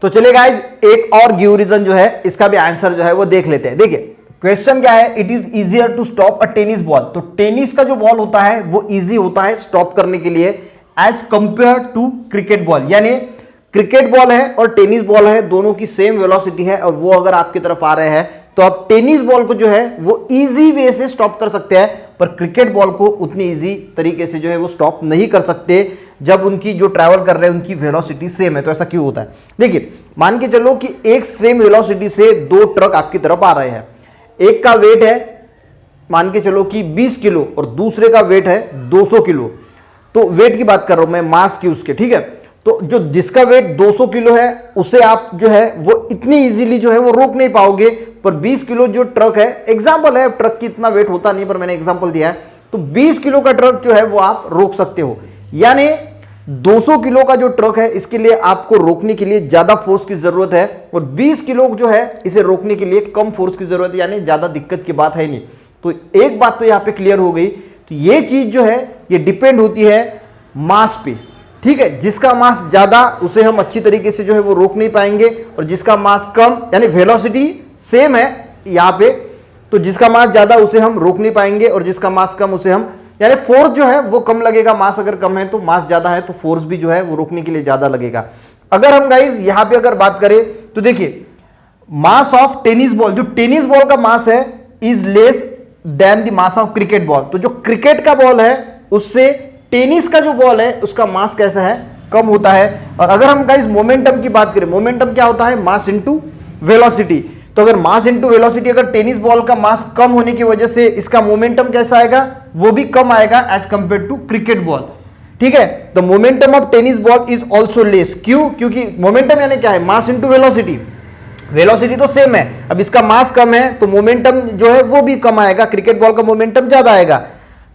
तो चलिए गाइज, एक और गिव रीजन जो है इसका भी आंसर जो है वो देख लेते हैं। देखिए क्वेश्चन क्या है, it is easier to stop a tennis ball. तो टेनिस का जो बॉल होता है वो इजी होता है स्टॉप करने के लिए as compare to cricket ball. यानी क्रिकेट बॉल है और टेनिस बॉल है, दोनों की सेम वेलोसिटी है और वो अगर आपकी तरफ आ रहे हैं तो आप टेनिस बॉल को जो है वो इजी वे से स्टॉप कर सकते हैं, पर क्रिकेट बॉल को उतनी इजी तरीके से जो है वो स्टॉप नहीं कर सकते जब उनकी जो ट्रैवल कर रहे हैं उनकी वेलोसिटी सेम है। तो ऐसा क्यों होता है? देखिए मान के चलो कि एक सेम वेलोसिटी से दो ट्रक आपकी तरफ आ रहे हैं, एक का वेट है मान के चलो कि 20 किलो और दूसरे का वेट है 200 किलो। तो वेट की बात कर रहा हूं मैं, मास की उसके, ठीक है। तो जो जिसका वेट 200 किलो है उसे आप जो है वो इतनी इजीली जो है वो रोक नहीं पाओगे, पर 20 किलो जो ट्रक है, एग्जांपल है, ट्रक की इतना वेट होता नहीं पर मैंने एग्जांपल दिया है, तो 20 किलो का ट्रक जो है वो आप रोक सकते हो। यानी 200 किलो का जो ट्रक है इसके लिए आपको रोकने के लिए ज्यादा फोर्स की जरूरत है और 20 किलो जो है इसे रोकने के लिए कम फोर्स की जरूरत है, यानी ज्यादा दिक्कत की बात है नहीं। तो एक बात तो यहां पे क्लियर हो गई। तो ये चीज जो है ये डिपेंड होती है मास पे, ठीक है। जिसका मास ज्यादा उसे हम अच्छी तरीके से जो है वो रोक नहीं पाएंगे और जिसका मास कम, यानी वेलोसिटी सेम है यहां पे, तो जिसका मास ज्यादा उसे हम रोक नहीं पाएंगे और जिसका मास कम उसे हम, यानी फोर्स जो है वो कम लगेगा। मास अगर कम है तो मास ज्यादा है तो फोर्स भी जो है वो रोकने के लिए ज्यादा लगेगा। अगर हम गाइज यहां पे अगर बात करें तो देखिए मास ऑफ टेनिस बॉल, जो टेनिस बॉल का मास है is less than the mass of cricket ball. तो जो क्रिकेट का बॉल है उससे टेनिस का जो बॉल है उसका मास कैसा है, कम होता है। और अगर हम गाइज मोमेंटम की बात करें, मोमेंटम क्या होता है, मास इनटू वेलोसिटी। तो अगर मास इनटू वेलोसिटी, अगर टेनिस बॉल का मास कम होने की वजह से इसका मोमेंटम कैसा आएगा, वो भी कम आएगा as compare to cricket ball, ठीक है। The momentum of tennis ball is also less. क्यों? क्योंकि मोमेंटम यानी क्या है, मास इनटू वेलोसिटी। वेलोसिटी तो सेम है, अब इसका मास कम है तो मोमेंटम जो है वो भी कम आएगा। क्रिकेट बॉल का मोमेंटम ज्यादा आएगा,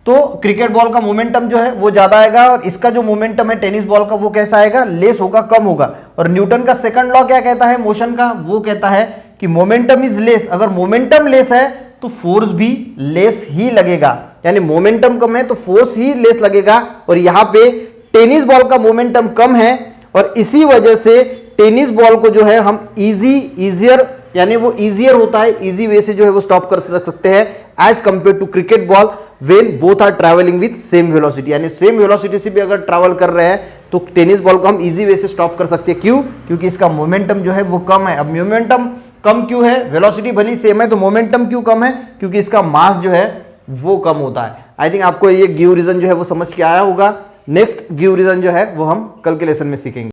तो क्रिकेट बॉल का मोमेंटम जो है वो ज्यादा आएगा और इसका जो मोमेंटम है टेनिस बॉल का वो कैसा आएगा, लेस होगा, कम होगा। और न्यूटन का सेकंड लॉ क्या कहता है मोशन का, वो कहता है कि मोमेंटम इज लेस। अगर मोमेंटम लेस है तो फोर्स भी लेस ही लगेगा, यानी मोमेंटम कम है तो फोर्स ही लेस लगेगा। और यहां पे टेनिस बॉल का मोमेंटम कम है और इसी वजह से टेनिस बॉल को जो है हम इजियर, यानी वो इजियर होता है, इजी वे से जो है वो स्टॉप कर सकते हैं as compare to cricket ball when both are travelling with same velocity. यानी सेम वेलोसिटी से भी अगर ट्रैवल कर रहे हैं तो टेनिस बॉल को हम इजी वे से स्टॉप कर सकते हैं। क्यों? क्योंकि इसका मोमेंटम जो है वो कम है। अब मोमेंटम कम क्यों है, वेलोसिटी भली सेम है तो मोमेंटम क्यों कम है, क्योंकि इसका मास जो है वो कम होता है। आई थिंक आपको ये गिव रीजन जो है वो समझ के आया होगा। नेक्स्ट गिव रीजन जो है वो हम कल के लेसन में सीखेंगे।